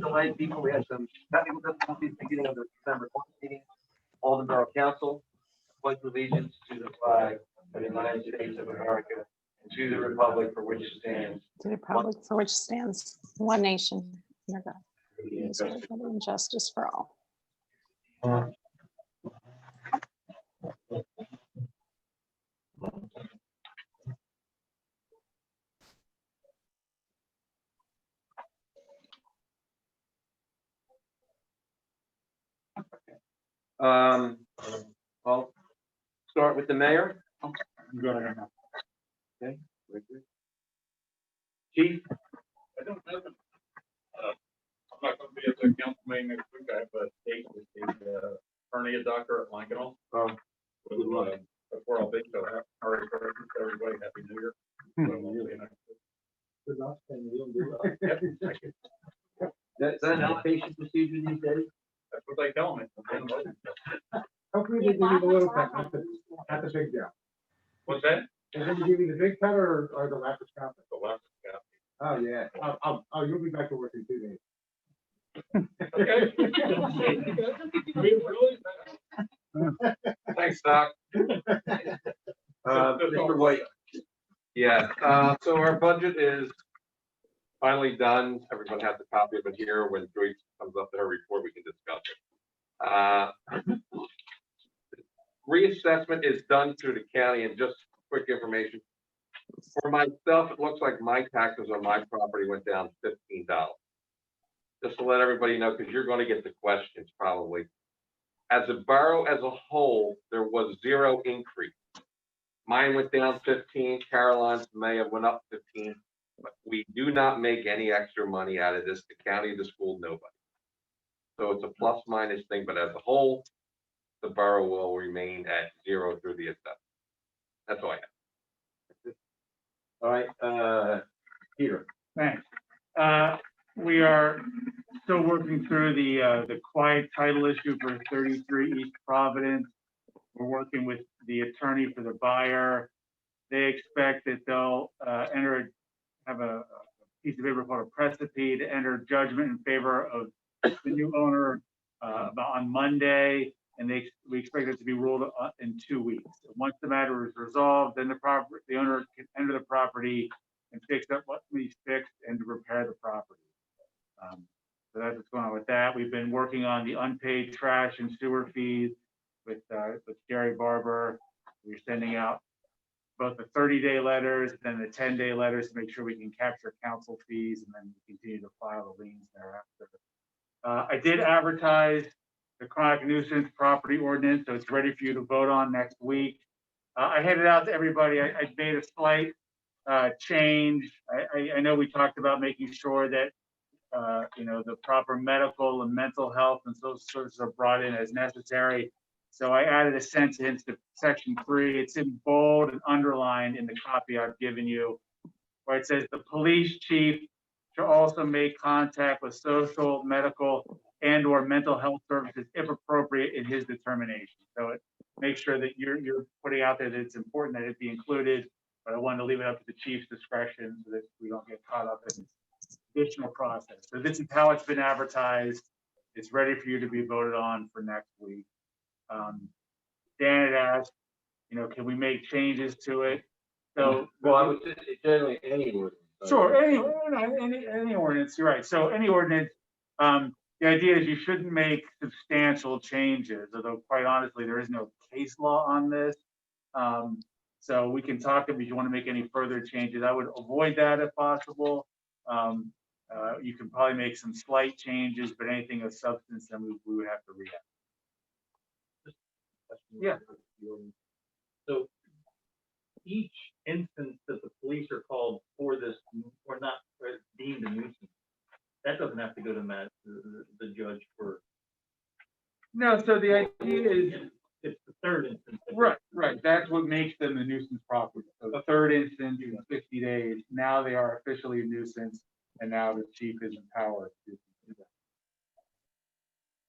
delayed people. We had some technical difficulties beginning of the December meeting. Aldan Borough Council, pledge allegiance to the flag of the United States of America and to the republic for which it stands. To the republic for which stands one nation, under God, indivisible, and justice for all. I'll start with the mayor. Okay. Very good. Chief, I don't know. I'm not going to be at the council meeting next week. I have a date with the hernia doctor at Lankenau. Before I'll be, so Merry Christmas, everybody. Happy New Year. Good luck, and you'll do Is that an outpatient procedure these days? That's what they tell me. Hopefully they give you the little cut, not the big job. What's that? And then you give you the big cut or the laparoscopic? The left. Yeah. Oh, yeah. You'll be back to work in 2 days. Okay. Thanks, Doc. Mr. White. Yeah, so our budget is finally done. Everyone has a copy of it here. When Joyce comes up to her report, we can discuss it. Reassessment is done through the county, and just quick information. For myself, it looks like my taxes on my property went down $15. Just to let everybody know, because you're going to get the questions probably. As a borough as a whole, there was 0 increase. Mine went down 15, Caroline's may have went up 15, but we do not make any extra money out of this. The county, the school, nobody. So it's a plus minus thing, but as a whole, the borough will remain at 0 through the assessment. That's all I have. All right, Peter. Thanks. We are still working through the quiet title issue for 33 East Providence. We're working with the attorney for the buyer. They expect that they'll have a piece of paper called a precipice to enter judgment in favor of the new owner on Monday, and we expect it to be ruled in 2 weeks. Once the matter is resolved, then the owner can enter the property and fix up what needs fixed and to repair the property. So that's what's going on with that. We've been working on the unpaid trash and sewer fees with Gary Barber. We're sending out both the 30-day letters and the 10-day letters to make sure we can capture council fees, and then we continue to file the liens thereafter. I did advertise the chronic nuisance property ordinance, so it's ready for you to vote on next week. I handed out to everybody. I made a slight change. I know we talked about making sure that the proper medical and mental health and social services are brought in as necessary. So I added a sentence to section 3. It's in bold and underlined in the copy I've given you, where it says the police chief should also make contact with social, medical, and or mental health services if appropriate in his determination. So it makes sure that you're putting out there that it's important that it be included, but I wanted to leave it up to the chief's discretion so that we don't get caught up in additional process. So this is how it's been advertised. It's ready for you to be voted on for next week. Dan had asked, can we make changes to it? So, well, I would say generally any ordinance. Sure, any ordinance. You're right. So any ordinance. The idea is you shouldn't make substantial changes, although quite honestly, there is no case law on this. So we can talk if you want to make any further changes. I would avoid that if possible. You can probably make some slight changes, but anything of substance, then we would have to react. Yeah. So each instance that the police are called for this or not deemed a nuisance, that doesn't have to go to the judge for. No, so the idea is it's the third instance. Right. That's what makes them a nuisance property. So the third instance in 60 days, now they are officially a nuisance, and now the chief is empowered to do that.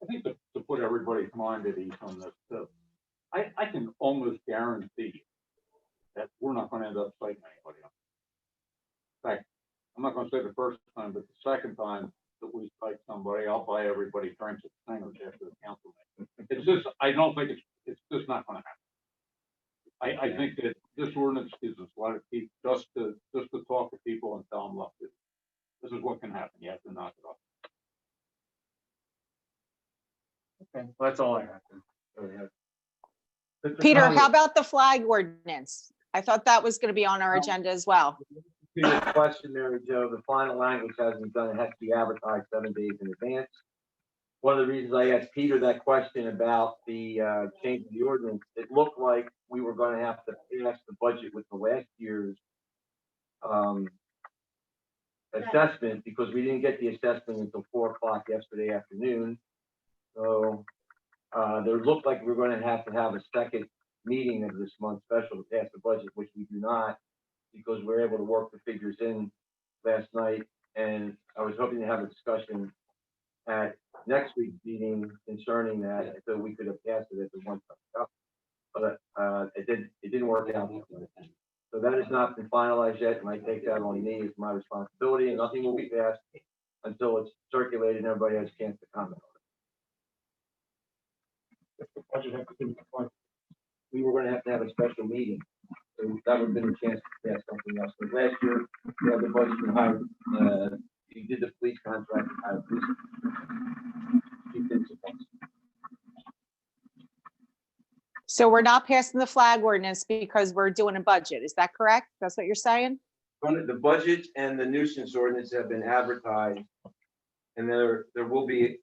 I think to put everybody's mind at ease on this, I can almost guarantee that we're not going to end up citing anybody else. In fact, I'm not going to say the first time, but the second time, that we cite somebody, I'll buy everybody drinks at Singer's after the council meeting. It's just, I don't think it's just not gonna happen. I think that this ordinance gives us a lot of people just to talk to people and tell them, look, this is what can happen. You have to knock it off. Okay, well, that's all I have. Peter, how about the flag ordinance? I thought that was gonna be on our agenda as well. To your question, Mary Jo, the final language hasn't done, it has to be advertised 7 days in advance. One of the reasons I asked Peter that question about the change of the ordinance, it looked like we were gonna have to pass the budget with the last year's assessment, because we didn't get the assessment until 4 o'clock yesterday afternoon. So there looked like we're gonna have to have a second meeting of this month special to pass the budget, which we do not, because we're able to work the figures in last night. And I was hoping to have a discussion at next week's meeting concerning that, so we could have passed it at the one time. But it didn't work out. So that has not been finalized yet, and I take that on me as my responsibility, and nothing will be passed until it's circulated and everybody has a chance to comment on it. We were gonna have a special meeting, so that would have been a chance to pass something else. But last year, we had the budget to hire, you did the police contract to hire police. Keep things in place. So we're not passing the flag ordinance because we're doing a budget. Is that correct? That's what you're saying? The budget and the nuisance ordinance have been advertised. And there will be,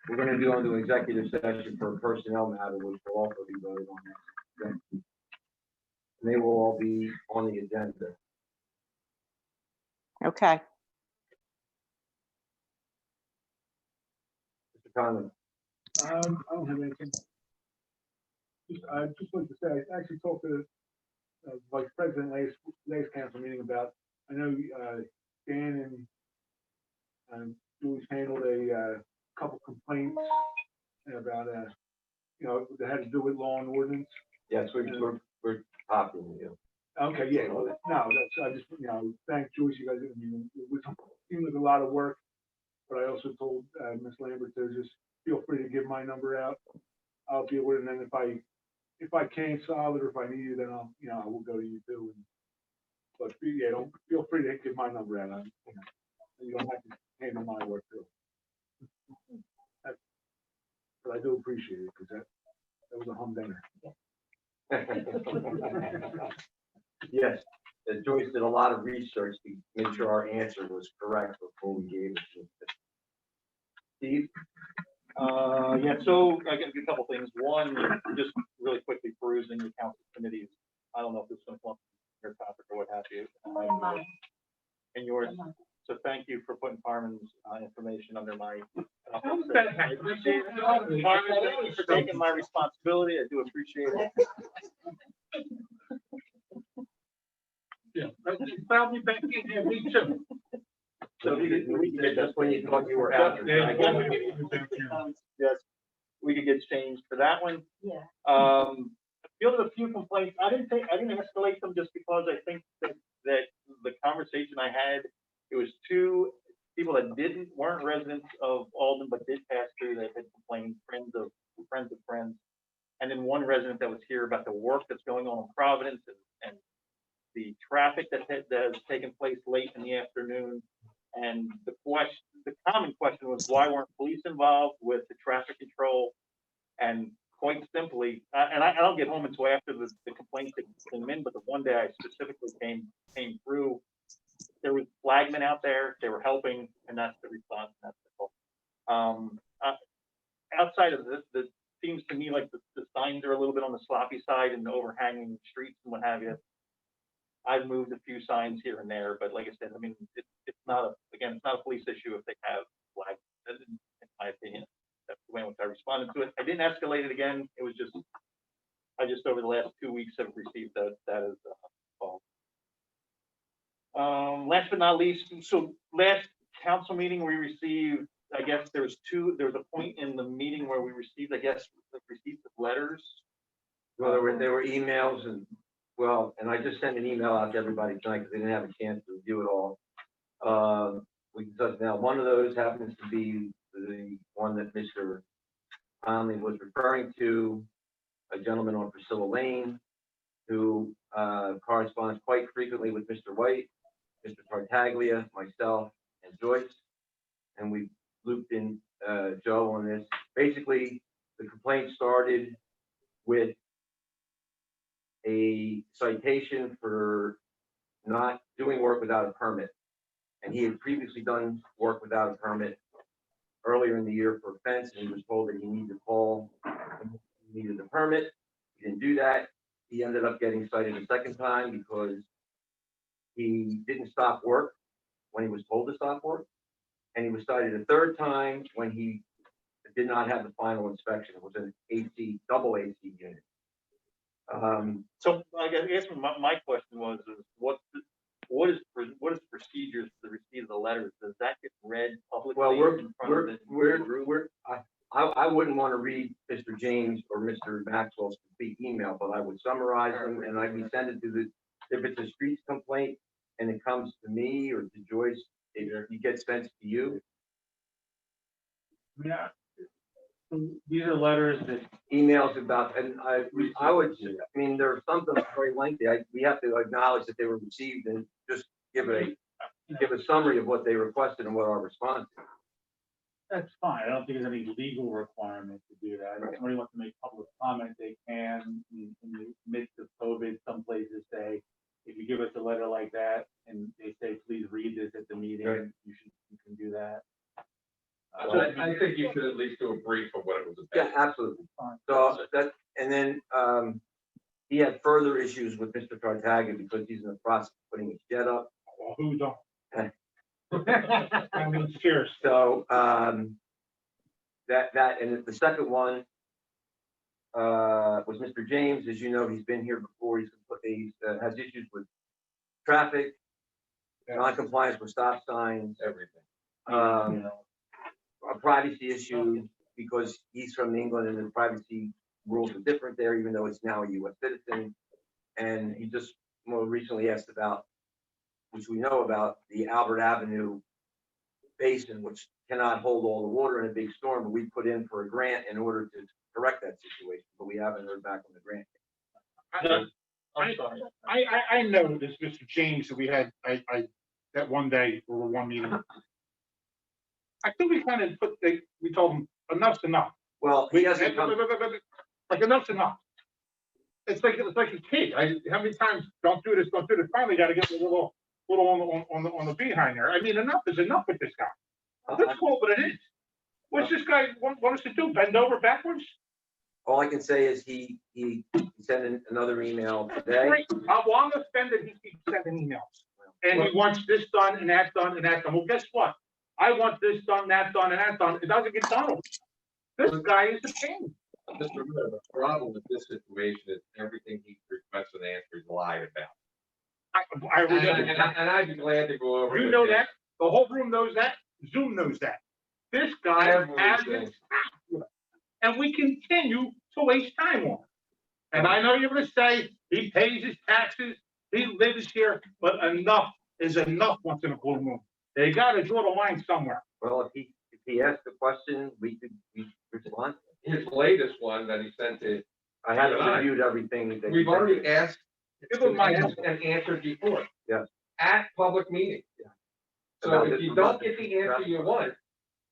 we're gonna do on the executive session for a personnel matter, which will also be voted on next. And they will all be on the agenda. Okay. Mr. Conlon. I don't have anything. I just wanted to say, I actually talked to Vice President last council meeting about, I know Dan and Julie's handled a couple complaints about, that had to do with law and ordinance. Yes, we're talking, you. Okay, yeah, no, that's, I just, thank Joyce, you guys, it seemed like a lot of work, but I also told Ms. Lambert to just feel free to give my number out. I'll deal with it, and then if I can't solve it, or if I need it, then I will go to you too. But yeah, don't feel free to give my number out. You don't have to handle my work too. But I do appreciate it, because that was a humdinger. Yes, Joyce did a lot of research to make sure our answer was correct before we gave it to him. Steve? Yeah, so I got a couple things. One, just really quickly perusing the council committees. I don't know if this is going to come up in your topic or what have you. And yours. So thank you for putting Carmen's information under my. I appreciate it. Carmen, thank you for taking my responsibility. I do appreciate it. Yeah, probably back in here, me too. So that's when you thought you were out. Yes, we could get changed for that one. Yeah. Fielded a few complaints. I didn't escalate them just because I think that the conversation I had, it was two people that weren't residents of Alden, but did pass through, that had complained, friends of friends. And then one resident that was here about the work that's going on in Providence and the traffic that has taken place late in the afternoon. And the common question was, why weren't police involved with the traffic control? And quite simply, and I don't get home until after the complaints that came in, but the one day I specifically came through, there was flagmen out there, they were helping, and that's the response. That's the call. Outside of this, it seems to me like the signs are a little bit on the sloppy side and the overhanging streets and what have you. I've moved a few signs here and there, but like I said, I mean, it's not a police issue if they have flags, in my opinion. That's the way in which I responded to it. I didn't escalate it again. It was just, I just over the last 2 weeks have received that as a call. Last but not least, so last council meeting we received, I guess there was a point in the meeting where we received, receipts of letters. Well, there were emails and I just sent an email out to everybody tonight because they didn't have a chance to review it all. we can touch now. One of those happens to be the one that Mr. Conley was referring to, a gentleman on Priscilla Lane, who corresponds quite frequently with Mr. White, Mr. Tartaglia, myself, and Joyce. And we looped in Joe on this. Basically, the complaint started with a citation for not doing work without a permit. And he had previously done work without a permit earlier in the year for a fence, and he was told that he needed to call, he needed a permit. He didn't do that. He ended up getting cited a second time because he didn't stop work when he was told to stop work. And he was cited a third time when he did not have the final inspection. It was an AC, double AC unit. So I guess my question was, is what is the procedures to receive the letters? Does that get read publicly? Well, in front of the group? I wouldn't want to read Mr. James or Mr. Maxwell's complete email, but I would summarize them and I'd be send it to if it's a streets complaint and it comes to me or to Joyce, it gets sent to you. Yeah. So these are letters that, Emails about, and I mean, there are some that are very lengthy. We have to acknowledge that they were received and just give a summary of what they requested and what our response is. that's fine. I don't think there's any legal requirement to do that. If somebody wants to make public comment, they can. In the midst of COVID, some places say, if you give us a letter like that and they say, please read this at the meeting, Right. you can do that. I think you should at least do a brief of what it was Yeah, about. absolutely. So that, and then he had further issues with Mr. Tartaglia because he's in the process of putting his shed up. Well, who don't? I mean, seriously. So that and the second one was Mr. James. As you know, he's been here before. He has issues with traffic, non-compliance with stop signs, Everything. a privacy issue because he's from England and the privacy rules are different there, even though it's now a U.S. citizen. And he just more recently asked about, which we know about, the Albert Avenue basin, which cannot hold all the water in a big storm, but we put in for a grant in order to correct that situation, but we haven't heard back on the grant. I'm sorry. I know this Mr. James that we had, that one day, or one meeting. I think we kind of we told him enough's enough. Well, he hasn't come, Like enough's enough. It's like a kid. How many times, don't do this, don't do this. Finally got to get a little on the behind there. I mean, enough is enough with this guy. Let's call it what it is. What's this guy want us to do? Bend over backwards? all I can say is he sent in another email today. Great. I'm offended he keeps sending emails. And he wants this done and that done and that done. Well, guess what? I want this done, that done, and that done. It doesn't get done. This guy is a pain. Just remember, the problem with this situation is everything he requests an answer is lied about. I remember. And I'd be glad to go over. You with know you. that. The whole room knows that. Zoom knows that. This guy Everything. hasn't stopped with it. And we continue to waste time on it. And I know you're gonna say he pays his taxes, he lives here, but enough is enough once in a blue moon. They gotta draw the line somewhere. Well, if he asked the question, we respond. His latest one that he sent to, I haven't reviewed everything. that he we've sent. already asked Give him my and answered before. Yes. At public meetings. So About if this you month, don't get the answer you want,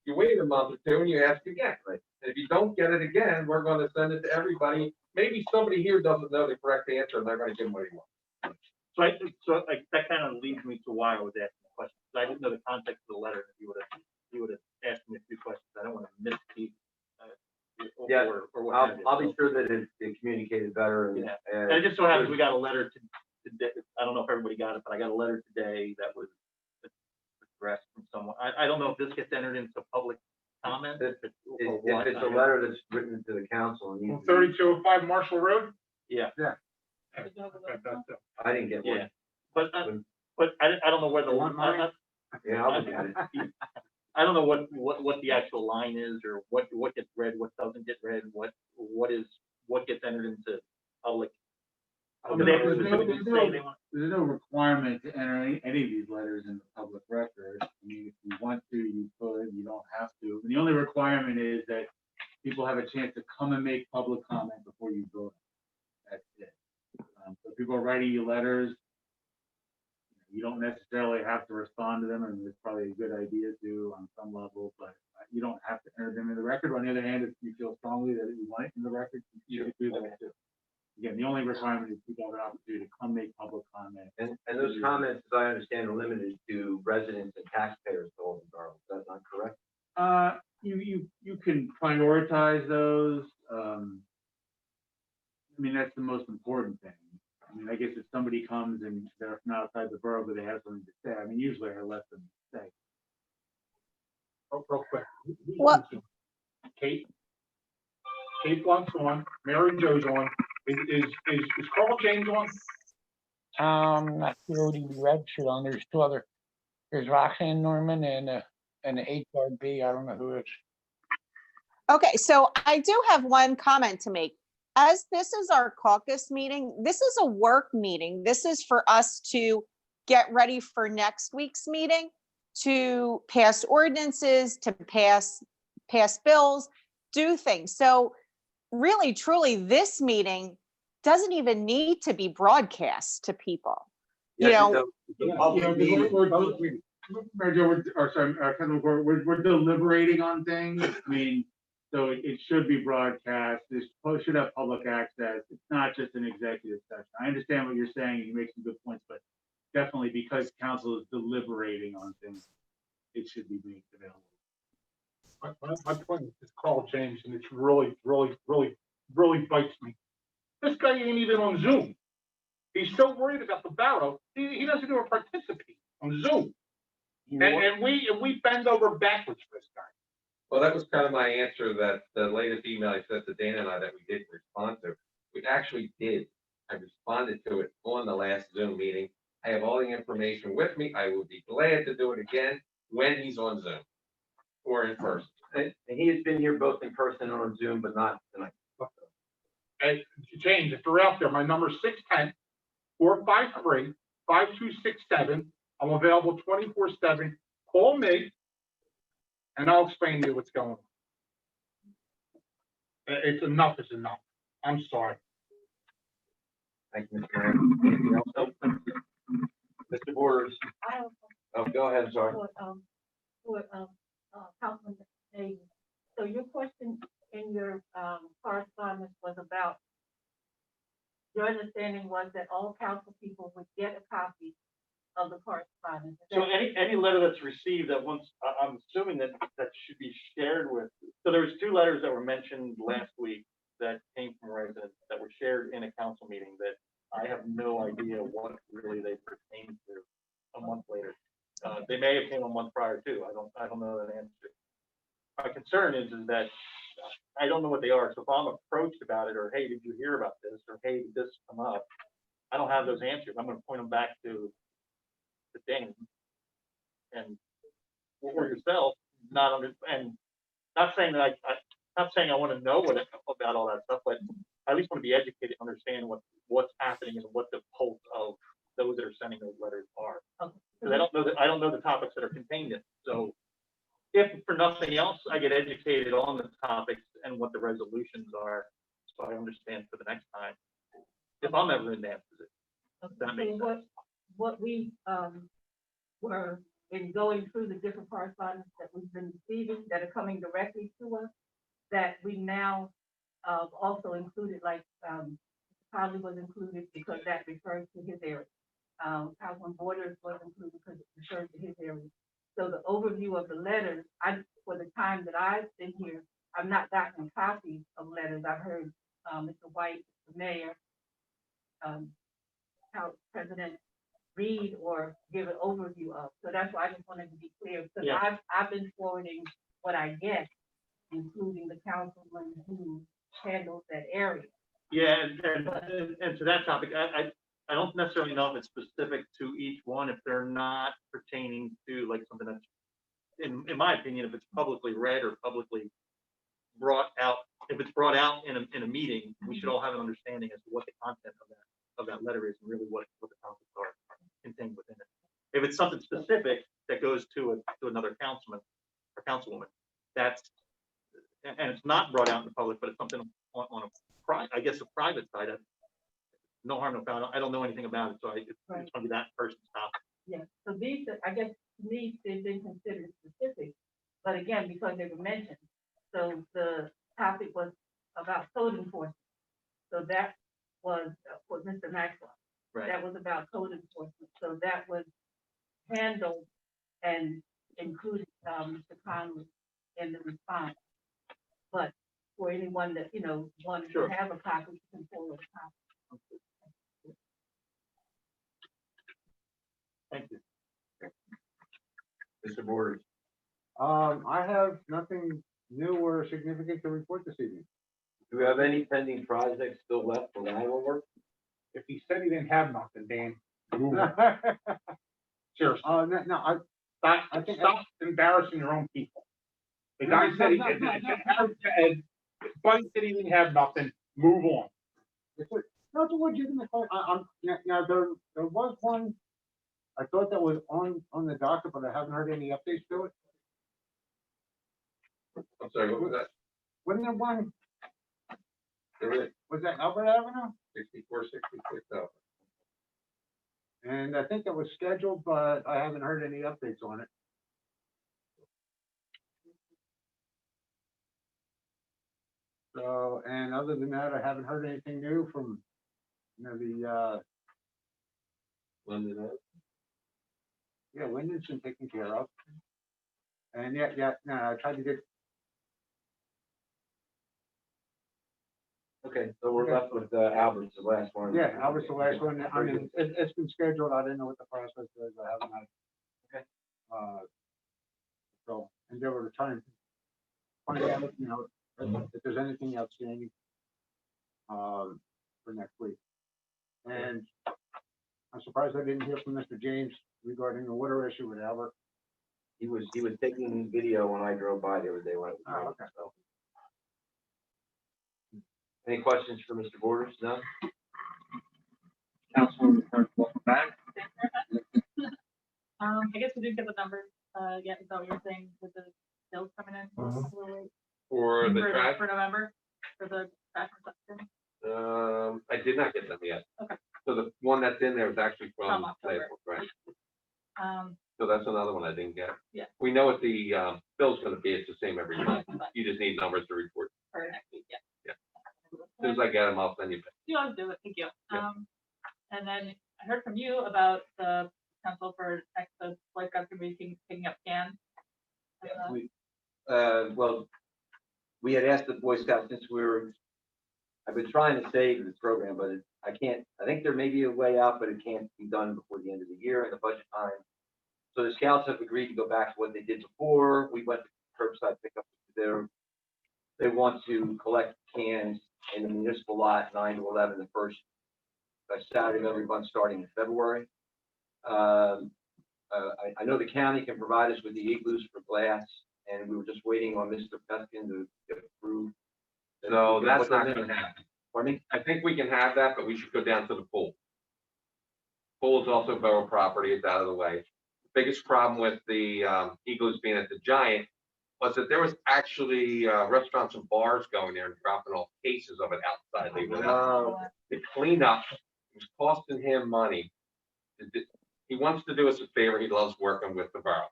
you wait a month or two and you ask again. Right. And if you don't get it again, we're gonna send it to everybody. Maybe somebody here doesn't know the correct answer and they're gonna give him what he wants. So that kind of leads me to why I was asking the question. 'Cause I didn't know the context of the letter. If you would have asked me a few questions. I don't want to misspeak. Yeah, Or what have you. I'll be sure that it communicated better and. Yeah. And it just so happens we got a letter today. I don't know if everybody got it, but I got a letter today that was addressed from someone. I don't know if this gets entered into public comment. If or what. it's a letter that's written to the council, and needs to be- 3205 Marshall Road? Yeah, I didn't get yeah. one. But I don't know where the You want mine? Yeah, I'll look at it. I don't know what the actual line is or what gets read, what doesn't get read, what gets entered into public. I'll Do they look at it. specifically say they want- there's no requirement to enter any of these letters in the public record. I mean, if you want to, you could, you don't have to. And the only requirement is that people have a chance to come and make public comment before you vote. That's it. So if people are writing you letters, you don't necessarily have to respond to them, and it's probably a good idea to on some level, but you don't have to enter them in the record. On the other hand, if you feel strongly that you want it in the record, you should do that too. Again, the only requirement is people have an opportunity to come make public comment. And those comments, as I understand, are limited to residents and taxpayers of Aldan Borough. Is that not correct? You can prioritize those. I mean, that's the most important thing. I mean, I guess if somebody comes and they're from outside the borough, but they have something to say, I mean, usually I let them say. Real quick. What? Kate Blunt's on, Mary Jo's on, is Carl James on? Not sure what he'd be registered on. There's two other, there's Roxanne Norman and the HRB. I don't know who it's. Okay, so I do have one comment to make. As this is our caucus meeting, this is a work meeting. This is for us to get ready for next week's meeting, to pass ordinances, to pass bills, do things. So really, truly, this meeting doesn't even need to be broadcast to people. You know, We're deliberating on things. I mean, so it should be broadcast. This should have public access. It's not just an executive session. I understand what you're saying. You make some good points, but definitely because council is deliberating on things, it should be made available. My point is Carl James, and it's really bites me. This guy ain't even on Zoom. He's so worried about the borough, he doesn't even participate on Zoom. And we bend over backwards for this guy. Well, that was kind of my answer, that the latest email I sent to Dana and I that we didn't respond to. We actually did. I responded to it on the last Zoom meeting. I have all the information with me. I will be glad to do it again when he's on Zoom or in person. And he has been here both in person and on Zoom, but not tonight. And James, if you're out there, my number is 610-453-5267. I'm available 24/7. Call me, and I'll explain to you what's going on. It's enough is enough. I'm sorry. Thank you, Mr. Mayor. Anything else? Mr. Borders? Oh, go ahead, I'm sorry. Councilman Davis. So your question in your correspondence was about, your understanding was that all council people would get a copy of the correspondence. So any letter that's received that once, I'm assuming that should be shared with, so there was two letters that were mentioned last week that came from residents that were shared in a council meeting that I have no idea what really they pertain to a month later. They may have came a month prior too. I don't know that answer. My concern is that I don't know what they are. So if I'm approached about it, or hey, did you hear about this? Or hey, did this come up? I don't have those answers. I'm going to point them back to Dan and or yourself. And not saying that not saying I want to know about all that stuff, but I at least want to be educated, understand what's happening and what the pulse of those that are sending those letters are. Because I don't know the topics that are contained in it. So if for nothing else, I get educated on the topics and what the resolutions are, so I understand for the next time, if I'm ever in that position. That makes sense. What we were in going through the different correspondence that we've been receiving that are coming directly to us, that we now also included, like probably was included because that refers to his area. Councilman Borders was included because it refers to his area. So the overview of the letters, for the time that I've been here, I've not gotten copies of letters. I've heard Mr. White, the mayor, House President read or give an overview of. So that's why I just wanted to be clear, because Yeah. I've been forwarding what I get, including the councilman who handles that area. Yeah, and to that topic, I don't necessarily know if it's specific to each one, if they're not pertaining to like something that's, in my opinion, if it's publicly read or publicly brought out, if it's brought out in a meeting, we should all have an understanding as to what the content of that letter is and really what the topics are contained within it. If it's something specific that goes to another councilman or councilwoman, that's, and it's not brought out in the public, but it's something on I guess a private side, no harm, no foul. I don't know anything about it, so it's going to be that person's topic. Yeah, so these, I guess, needs they've been considered specific, but again, because they were mentioned, so the topic was about code enforcement. So that was for Mr. Maxwell. Right. That was about code enforcement, so that was handled and included, Mr. Conley in the response. But for anyone that, wanted to Sure. have a copy, you can forward a copy. Thank you. Mr. Borders. I have nothing new or significant to report this evening. Do we have any pending projects still left for Iowa work? If he said he didn't have nothing, Dan, seriously, stop embarrassing your own people. The guy said Buddy said he didn't have nothing, move on. No, it's a legitimate point. Now, there was one, I thought that was on the docket, but I haven't heard any updates to it. I'm sorry, what was that? Wasn't there one, There is was that Albert Avenue? 64, 66, oh. And I think that was scheduled, but I haven't heard any updates on it. So, and other than that, I haven't heard anything new from, London, Lyndon's been taken care of. And I tried to get. Okay, so we're left with Albert's, the last one. Yeah, Albert's the last one. I mean, it's been scheduled. I didn't know what the process is. I haven't had. Okay. So endeavor to try and find out, if there's anything outstanding, for next week. And I'm surprised I didn't hear from Mr. James regarding the water issue with Albert. He was taking video when I drove by the other day when it was. Okay. So. Any questions for Mr. Borders? No? Councilwoman Burke, welcome back. I guess we didn't get the numbers, yet, is that what you're saying with the bills coming in? For the trash, For November, for the trash reception? I did not get them yet. Okay. So the one that's in there is actually From from October. April, right? Um, So that's another one I didn't get. Yeah. We know what the, bill's gonna be. It's the same every month. but You just need numbers to report. for next week, yeah. Yeah. As soon as I get them, I'll send you. You always do it, thank you. Yeah. And then I heard from you about the potential for next, the Boy Scouts gonna be picking up cans. Well, we had asked the Boy Scouts since I've been trying to save this program, but I can't, I think there may be a way out, but it can't be done before the end of the year and the budget time. So the Scouts have agreed to go back to what they did before. We went to curbside pickup. They want to collect cans in the municipal lot 9 to 11, the first Saturday of every month starting in February. I know the county can provide us with the igloos for glass, and we were just waiting on Mr. Peskin to get approved. No, that's not gonna happen. Pardon me? I think we can have that, but we should go down to the pool. Pool is also borough property. It's out of the way. Biggest problem with the igloos being at the Giant was that there was actually restaurants and bars going there and dropping off cases of it outside. They were the cleanup was costing him money. He wants to do us a favor. He loves working with the borough.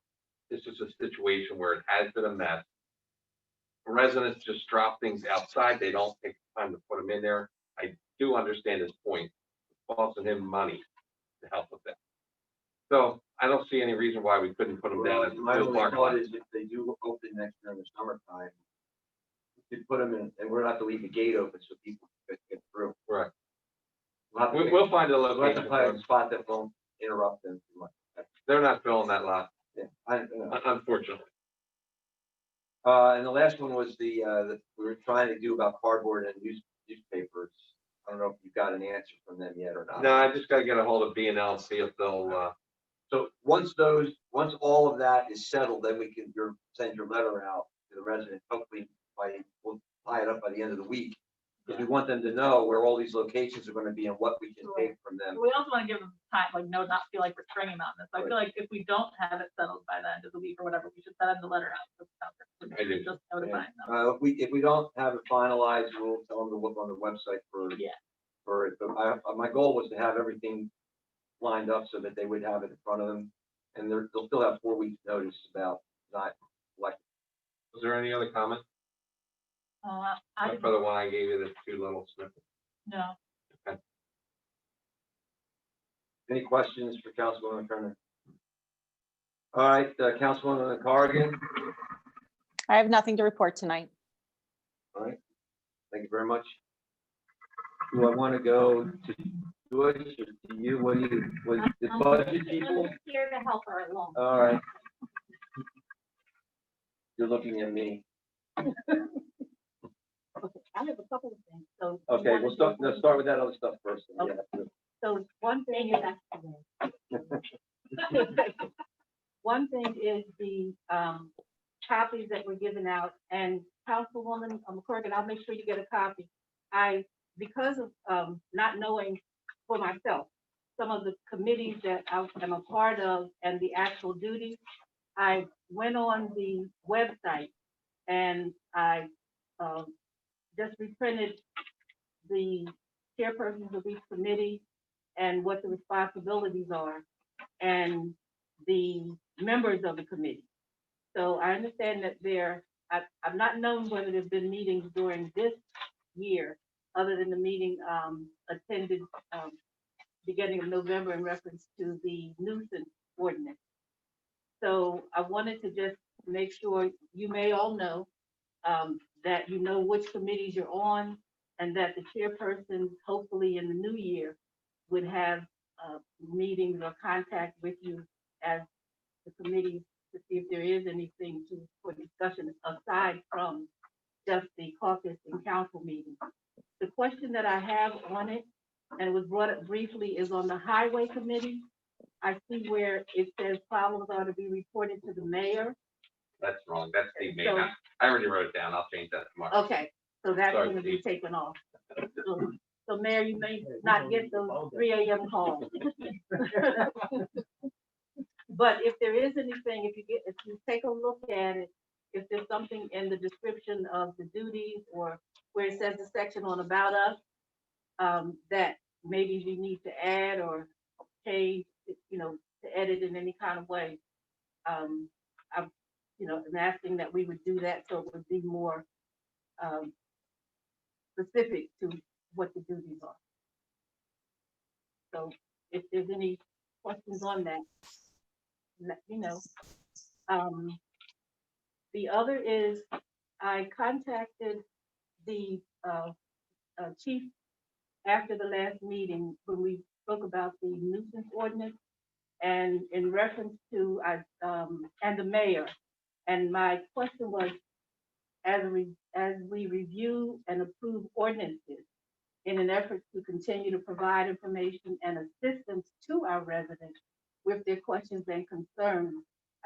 This is a situation where it has been a mess. Residents just drop things outside. They don't take the time to put them in there. I do understand his point. It's costing him money to help with that. So I don't see any reason why we couldn't put them down at the My field only parking thought lot. is if they do open next year in the summertime, we could put them in, and we're not to leave the gate open so people can get through. Correct. We'll have to We'll find a we'll have to location. find for a them. spot that won't interrupt them too much. They're not filling that lot, Yeah, unfortunately. And the last one was the we were trying to do about cardboard and newspapers. I don't know if you got an answer from them yet or not. No, I just gotta get a hold of B&L and see if they'll, So once all of that is settled, then we can send your letter out to the resident. Hopefully we'll tie it up by the end of the week. Because we want them to know where all these locations are gonna be and what we can take from them. We also want to give them time, like, no, not feel like we're stringing them on this. So I feel like if we don't have it settled by the end of the week or whatever, we should send them the letter out. To the town clerk, I do. just notifying them. If we don't have it finalized, we'll tell them to look on the website for. Yeah. For it, but my goal was to have everything lined up so that they would have it in front of them. And they'll still have 4 weeks notice about not electing. Was there any other comment? I Except for the one I gave you, the 2 little snippets. no. Any questions for Councilwoman Turner? All right, Councilwoman Corrigan, I have nothing to report tonight. all right, thank you very much. Do I want to go to Joyce or to you? What do you, was the budget people? Here to help her along. All right. You're looking at me. Okay, I have a couple of things, so. you Okay, wanna let's do- start with that other stuff first. Okay. Yeah. So one thing is, one thing is the, copies that were given out, and Councilwoman McCormick, I'll make sure you get a copy. Because of, not knowing for myself, some of the committees that I am a part of and the actual duties, I went on the website and I, just reprinted the chairpersons of each committee and what the responsibilities are and the members of the committee. So I understand that I've not known whether there's been meetings during this year, other than the meeting attended beginning of November in reference to the nuisance ordinance. So I wanted to just make sure, you may all know that you know which committees you're on, and that the chairperson, hopefully in the new year, would have meetings or contact with you as the committee to see if there is anything for discussion aside from just the caucus and council meeting. The question that I have on it, and it was brought up briefly, is on the highway committee. I see where it says problems are to be reported to the mayor. That's wrong. That's Steve May. So- I already wrote it down. I'll change that tomorrow. Okay, so that's Sorry, gonna be Steve. taken off. So Mayor, you may not get those 3 a.m. calls. But if there is anything, if you take a look at it, if there's something in the description of the duties or where it says the section on about us, that maybe we need to add or change, to edit in any kind of way. I'm asking that we would do that so it would be more specific to what the duties are. So if there's any questions on that, let me know. The other is, I contacted the chief after the last meeting when we spoke about the nuisance ordinance and in reference to, and the mayor. And my question was, as we review and approve ordinances in an effort to continue to provide information and assistance to our residents with their questions and concerns,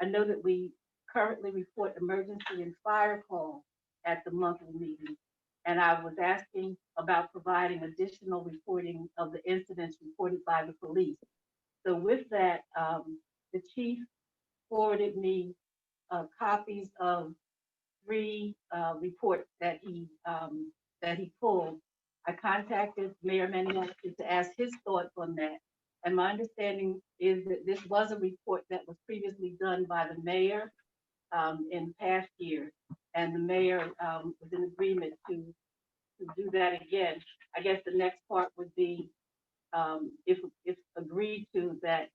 I know that we currently report emergency and fire calls at the monthly meeting. And I was asking about providing additional reporting of the incidents reported by the police. So with that, the chief forwarded me copies of 3 reports that he pulled. I contacted Mayor Manuel to ask his thoughts on that. And my understanding is that this was a report that was previously done by the mayor in past years. And the mayor was in agreement to do that again. I guess the next part would be if agreed to that,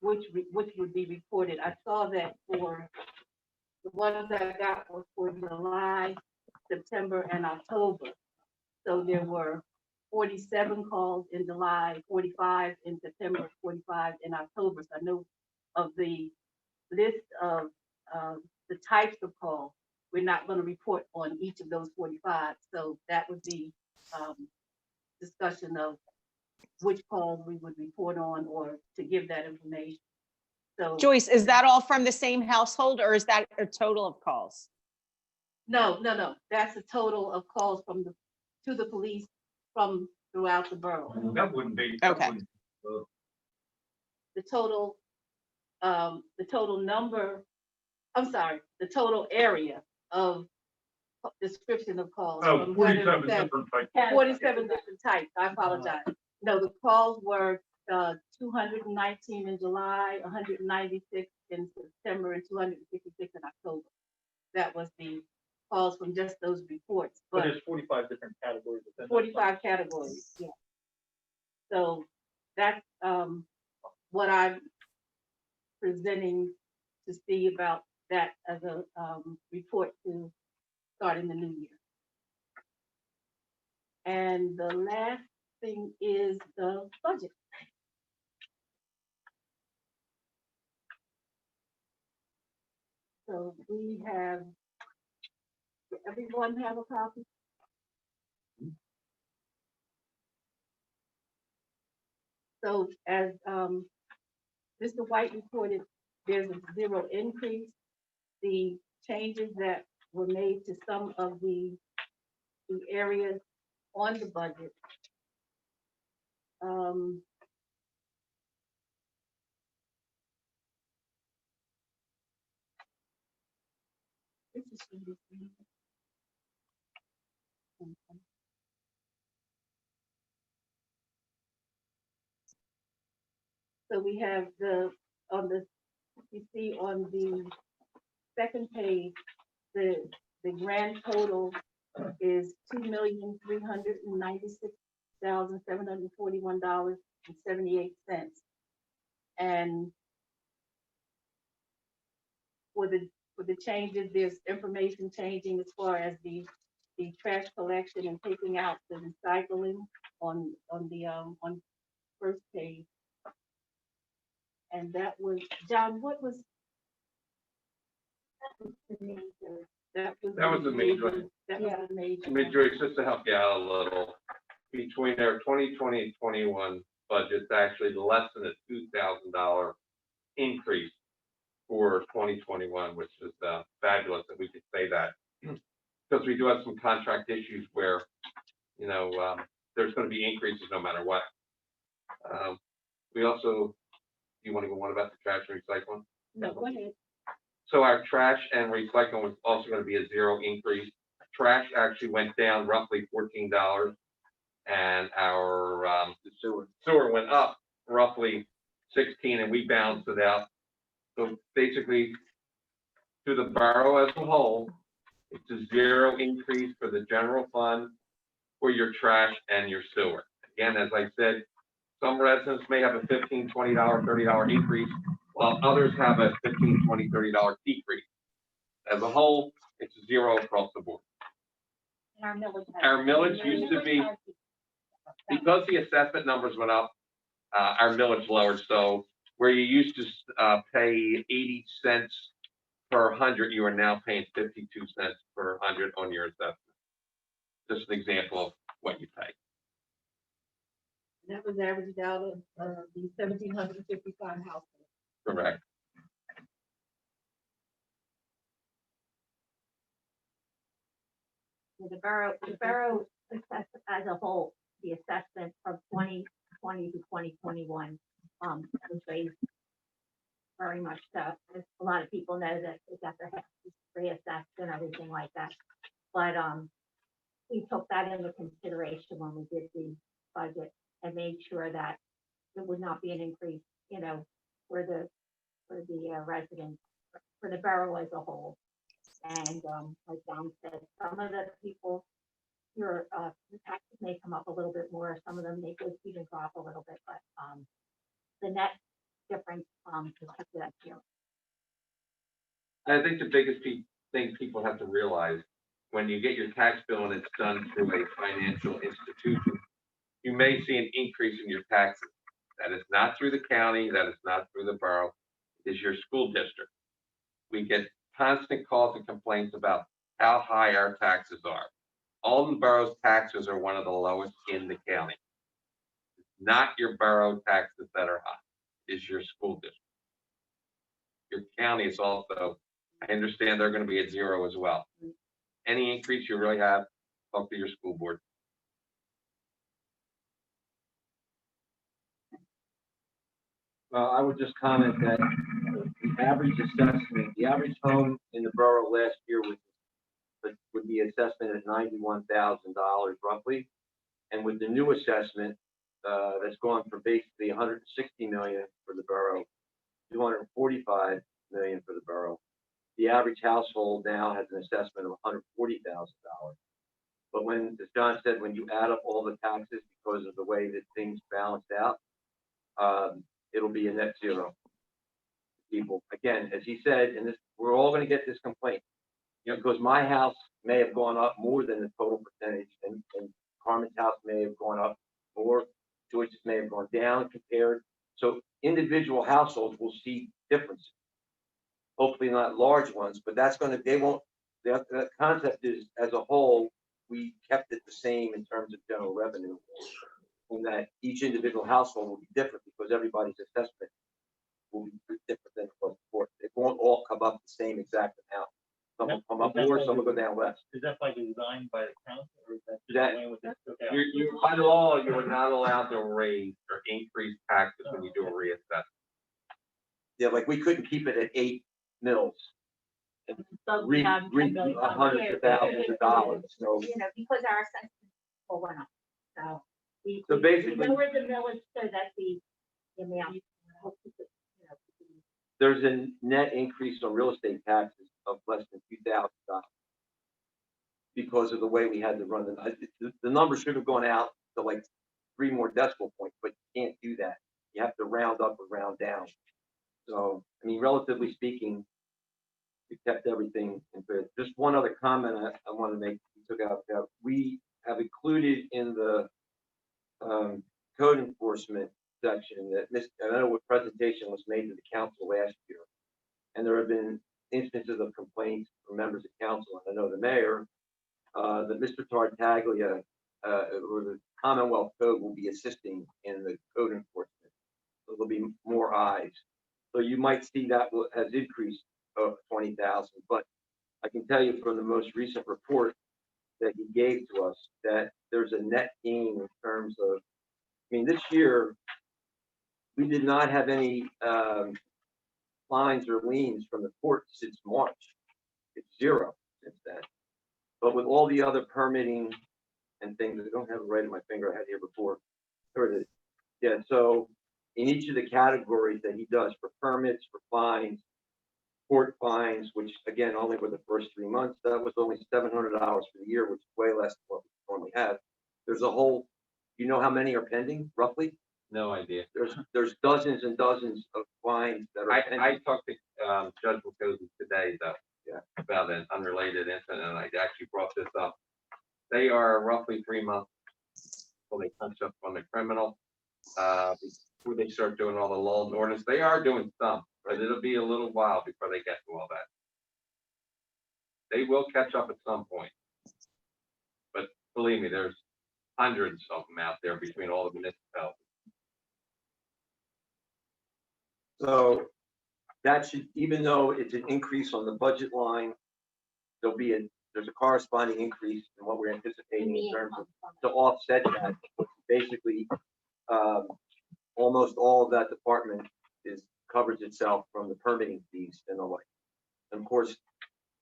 which would be reported. I saw that for the ones that I got was for July, September, and October. So there were 47 calls in July, 45 in September, 45 in October. So I know of the list of the types of calls. We're not going to report on each of those 45. So that would be discussion of which calls we would report on or to give that information. So Joyce, is that all from the same household or is that a total of calls? no. That's a total of calls from the to the police from throughout the borough. That wouldn't be. Okay. The total number, I'm sorry, the total area of description of calls. Oh, from 47 107 different types. 47 different types, I apologize. No, the calls were, 219 in July, 196 in September, and 256 in October. That was the calls from just those reports, But but there's 45 different categories. within that. 45 categories, yeah. So that's, what I'm presenting to see about that as a, report to start in the new year. And the last thing is the budget. So we have, does everyone have a copy? So as, Mr. White reported, there's a 0 increase. The changes that were made to some of the areas on the budget. This is for this one. So we have you see on the second page, the grand total is $2,396,741.78. And for the changes, there's information changing as far as the trash collection and taking out the recycling on first page. And that was, John, what was? That was the major. That was the major. I mean, Joyce, just to help you out a little, between our 2020 and 21 budgets, actually less than a $2,000 increase for 2021, which is fabulous that we could say that. Because we do have some contract issues where, there's going to be increases no matter what. We also, you want to go on about the trash and recycling? No, go ahead. So our trash and recycling was also going to be a 0 increase. Trash actually went down roughly $14, and our sewer went up roughly 16, and we balanced it out. So basically, to the borough as a whole, it's a 0 increase for the general fund for your trash and your sewer. Again, as I said, some residents may have a $15, $20, $30 increase, while others have a $15, $20, $30 decrease. As a whole, it's 0 across the board. Our millage used to be, because the assessment numbers went up, our millage lowered. So where you used to pay 80 cents per 100, you are now paying 52 cents per 100 on your assessment. Just an example of what you pay. That was averaged out of the 1,755 households. Correct. The borough assessed as a whole, the assessment from 2020 to 2021, was raised very much so. As a lot of people know that they got their taxes reassessed and everything like that. But we took that into consideration when we did the budget and made sure that it would not be an increase, for the residents, for the borough as a whole. And like John said, some of the people, your taxes may come up a little bit more. Some of them may go even drop a little bit, but the net difference is up to that year. I think the biggest thing people have to realize, when you get your tax bill and it's done through a financial institution, you may see an increase in your taxes. That is not through the county, that is not through the borough, it is your school district. We get constant calls and complaints about how high our taxes are. Aldan Borough's taxes are one of the lowest in the county. It's not your borough taxes that are high, it's your school district. Your county is also, I understand they're going to be at 0 as well. Any increase you really have, talk to your school board. I would just comment that the average assessment, the average home in the borough last year would be assessment at $91,000 roughly. And with the new assessment, that's gone from basically 160 million for the borough, 245 million for the borough. The average household now has an assessment of $140,000. But when, as John said, when you add up all the taxes because of the way that things balanced out, it'll be a net zero. People, again, as he said, and this, we're all going to get this complaint, you know, because my house may have gone up more than the total percentage, and Carmen's house may have gone up more, Joyce's may have gone down compared. So individual households will see differences. Hopefully not large ones, but that's going to, they won't, the concept is, as a whole, we kept it the same in terms of general revenue, and that each individual household will be different because everybody's assessment will be different than across the board. It won't all come up the same exact amount. Some will come up more, some will go down less. Is that by design by the council, or is that just That- the way with it? Okay. You, by law, you are not allowed to raise or increase taxes when you do a reassessment. Yeah, like we couldn't keep it at 8 mils. So, Re, yeah, hundreds of thousands of dollars, so. You know, because our assessment all went up, so. So we basically- lowered the millage so that the amount. There's a net increase on real estate taxes of less than $2,000 because of the way we had to run the numbers should have gone out to like 3 more decimal points, but you can't do that. You have to round up or round down. So, I mean, relatively speaking, we kept everything in fair. Just one other comment I want to make. We took out that we have included in the code enforcement section that I know what presentation was made to the council last year, and there have been instances of complaints from members of council, and I know the mayor, that Mr. Tartaglia, or the Commonwealth Code will be assisting in the code enforcement. So there'll be more eyes. So you might see that has increased 20,000, but I can tell you from the most recent report that he gave to us that there's a net gain in terms of, I mean, this year, we did not have any fines or liens from the court since March. It's 0 since then. But with all the other permitting and things, I don't have it right in my finger, I had here before. There it is. Yeah, so in each of the categories that he does for permits, for fines, court fines, which again, only for the first 3 months, that was only $700 for the year, which is way less than what we normally have. There's a whole, you know how many are pending, roughly? No idea. There's dozens and dozens of fines that are pending. I talked to Judge Wilcozy today, though, Yeah. about an unrelated incident, and I actually brought this up. They are roughly 3 months before they punch up on the criminal, before they start doing all the law and ordinance. They are doing some, but it'll be a little while before they get to all that. They will catch up at some point. But believe me, there's hundreds of them out there between all the municipalities. So that should, even though it's an increase on the budget line, there's a corresponding increase in what we're anticipating in terms of to offset that. Basically, almost all of that department covers itself from the permitting fees and the like. And of course,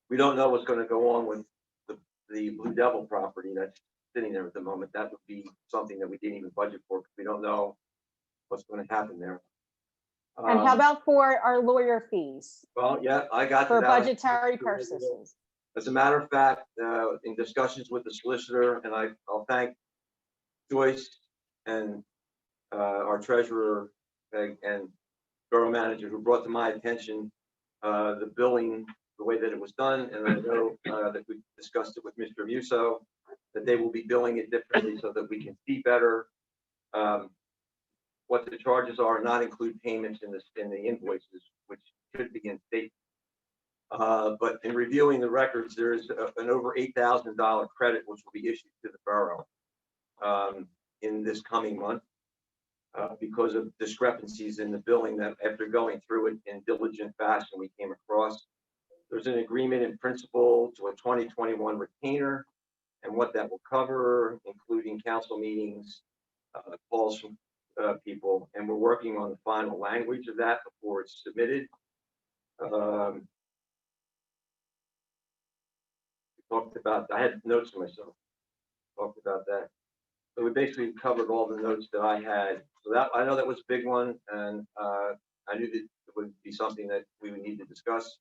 we don't know what's going to go on with the Blue Devil property that's sitting there at the moment. That would be something that we didn't even budget for because we don't know what's going to happen there. And how about for our lawyer fees Well, yeah, I got to for that. budgetary purposes? As a matter of fact, in discussions with the solicitor, and I'll thank Joyce and our treasurer and borough manager who brought to my attention the billing, the way that it was done, and I know that we discussed it with Mr. Musso, that they will be billing it differently so that we can see better what the charges are, and not include payments in the invoices, which should be in state. But in reviewing the records, there is an over $8,000 credit which will be issued to the borough in this coming month because of discrepancies in the billing that after going through it in diligent fashion we came across. There's an agreement in principle to a 2021 retainer and what that will cover, including council meetings, calls from people, and we're working on the final language of that before it's submitted. Talked about, I had notes for myself, talked about that. So we basically covered all the notes that I had. So that, I know that was a big one, and I knew that it would be something that we would need to discuss.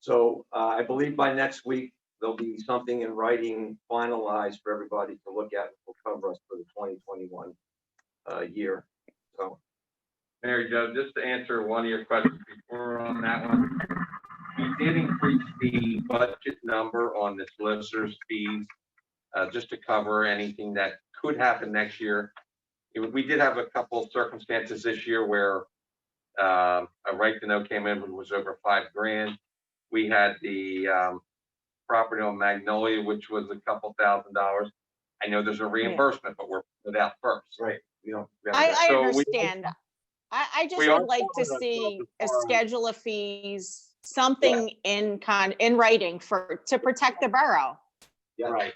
So I believe by next week, there'll be something in writing finalized for everybody to look at, which will cover us for the 2021 year. So. Mary Jo, just to answer one of your questions before on that one, we did increase the budget number on the solicitor's fees, just to cover anything that could happen next year. We did have a couple of circumstances this year where a right to know came in and was over $5,000. We had the property on Magnolia, which was a couple $1,000s. I know there's a reimbursement, but we're put out first. Right. We I So we- understand. I just we are would like to following see a as far as- schedule of fees, something in writing to protect the borough, Yeah. Right.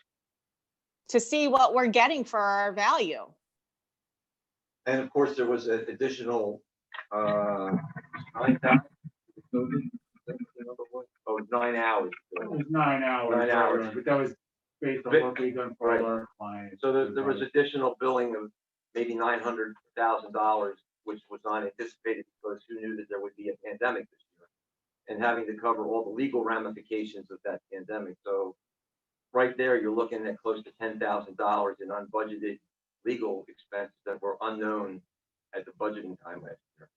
to see what we're getting for our value. And of course, there was an additional 9,000. Oh, 9 hours. It was 9 hours. 9 hours. But that was based on But- what we've done for right. all our clients. So there was additional billing of maybe $900,000, which was not anticipated because who knew that there would be a pandemic this year, and having to cover all the legal ramifications of that pandemic. So right there, you're looking at close to $10,000 in unbudgeted legal expenses that were unknown at the budgeting time last year.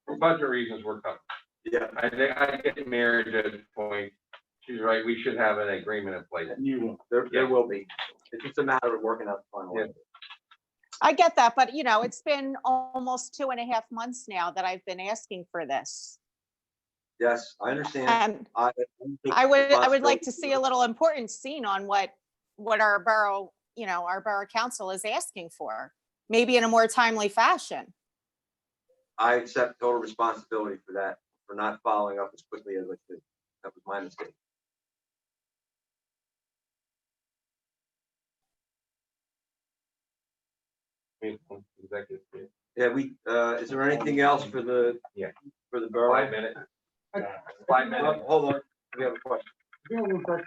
For budget reasons, we're covered. Yeah. I think I get Mary Jo's point. She's right. We should have an agreement in place. You will. There will be. It's just a matter of working out the final. Yeah. language. I get that, but it's been almost 2.5 months now that I've been asking for this. Yes, I understand. And I would like to see a little importance seen on what our borough, our borough council is asking for, maybe in a more timely fashion. I accept total responsibility for that, for not following up as quickly as I could. That was my mistake. Executive session. Yeah, is there anything else for the, Yeah. for the borough? 5 minutes. 5 minutes. Hold on, we have a question. Yeah, real quick.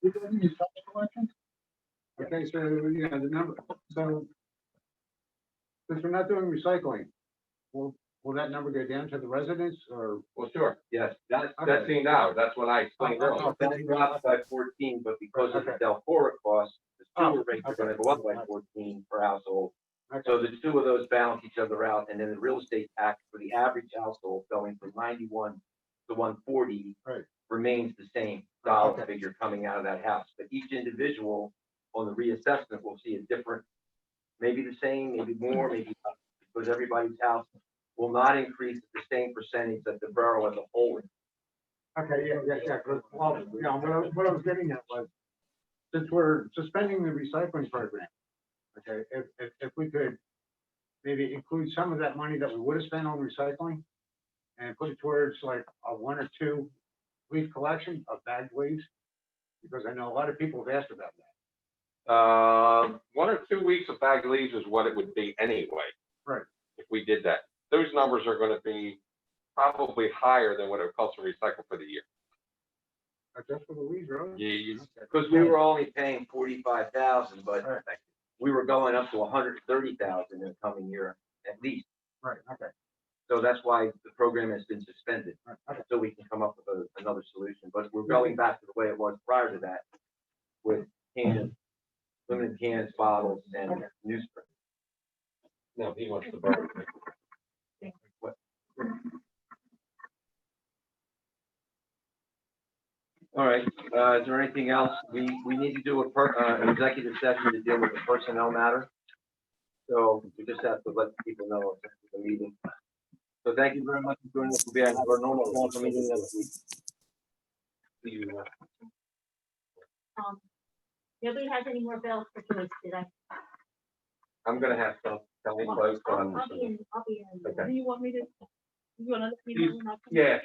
Regarding the tax collection? Okay, so, the number, so since we're not doing recycling, will that number go down to the residents or? Well, sure. Yes, that's Okay. $15. That's what I explained earlier. Oh, that dropped by 14, but because of the Delcora cost, the sewer rates are gonna go up by 14 per household. So the two of those balance each other out, and then the real estate tax for the average household going from 91 to 140 Right. remains the same dollar figure coming out of that house. But each individual on the reassessment will see a different, maybe the same, maybe more, maybe not, because everybody's house will not increase at the same percentage that the borough as a whole is. Okay, yeah, well, what I was getting at was, since we're suspending the recycling program, okay, if we could maybe include some of that money that we would have spent on recycling and put it towards like a 1 or 2 leaf collection of bagged leaves, because I know a lot of people have asked about that. 1 or 2 weeks of bag leaves is what it would be anyway. Right. If we did that. Those numbers are gonna be probably higher than what it costs to recycle for the year. Just for the leaves, really? Yeah, Because we were only paying 45,000, but Right. we were going up to 130,000 in the coming year at least. Right, okay. So that's why the program has been suspended, Right, okay. so we can come up with another solution. But we're going back to the way it was prior to that with cans, limited cans, bottles, and newsprint. No, he wants the burger. All right, is there anything else? We need to do an executive session to deal with the personnel matter. So we just have to let people know it's the meeting. So thank you very much for joining us. We'll be at our normal council meeting next week. Nobody has any more bills for Joyce today. I'm gonna have to tell me close. I'll be in. Okay. Do you want me to, you want to? Yeah,